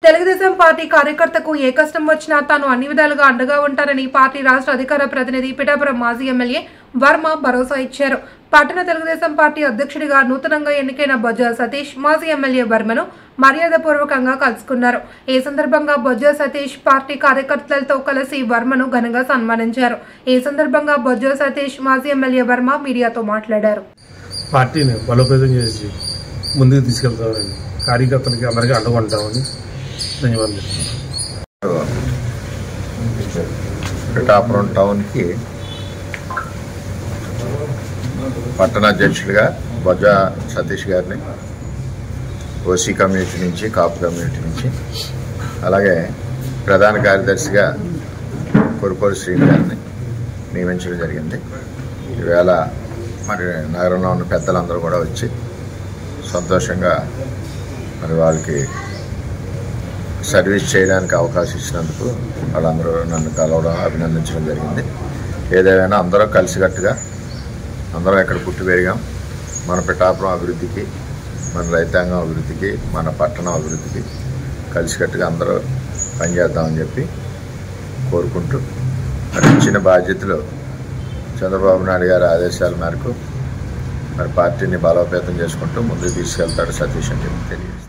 Telugu Desam party కార్యకర్తకు ఏ కష్టం వచ్చినా తాను అన్ని విధాలుగా అండగా ఉంటారని పార్టీ రాష్ట్ర అధికార ప్రతినిధి పిఠాపురం మాజీ ఎమ్మెల్యే వర్మ భరోసా ఇచ్చారు. పట్టణ తెలుగుదేశం పార్టీ అధ్యక్షుడిగా నూతనంగా ఎన్నికైన బొజ్జ సతీష్ మాజీ ఎమ్మెల్యే వర్మను మర్యాదపూర్వకంగా కలుసుకున్నారు. ఈ సందర్భంగా బొజ్జ సతీష్ పార్టీ కార్యకర్తలతో కలిసి వర్మను ఘనంగా సన్మానించారు. ఈ సందర్భంగా బొజ్జ సతీష్ మాజీ ఎమ్మెల్యే వర్మ మీడియాతో మాట్లాడారు. పార్టీని బలోపేతం చేసి ముందుకు తీసుకెళ్తామని కార్యకర్తలకి అందరికీ అండగా ఉంటామని ధన్యవాదాలు. పిఠాపురం టౌన్కి పట్టణాధ్యక్షుడిగా బొజ్జ సతీష్ గారిని ఓసీ కమ్యూనిటీ నుంచి కాపు కమ్యూనిటీ నుంచి, అలాగే ప్రధాన కార్యదర్శిగా కొరుపూరి శ్రీని గారిని నియమించడం జరిగింది. ఈవేళ మరి నగరంలో ఉన్న పెద్దలందరూ కూడా వచ్చి సంతోషంగా మరి వాళ్ళకి సర్వీస్ చేయడానికి అవకాశం ఇచ్చినందుకు వాళ్ళందరూ నన్ను కలవడం అభినందించడం జరిగింది. ఏదేమైనా అందరూ కలిసికట్టుగా అందరం ఎక్కడ పుట్టి పెరిగాం, మన పిఠాపురం అభివృద్ధికి, మన రైతాంగం అభివృద్ధికి, మన పట్టణం అభివృద్ధికి కలిసికట్టుగా అందరూ పనిచేద్దామని చెప్పి కోరుకుంటూ మరి ఇచ్చిన బాధ్యతలు చంద్రబాబు నాయుడు గారి ఆదేశాల మేరకు మరి పార్టీని బలోపేతం చేసుకుంటూ ముందుకు తీసుకెళ్తాడు సతీష్ అని చెప్పి తెలియజేస్తాను.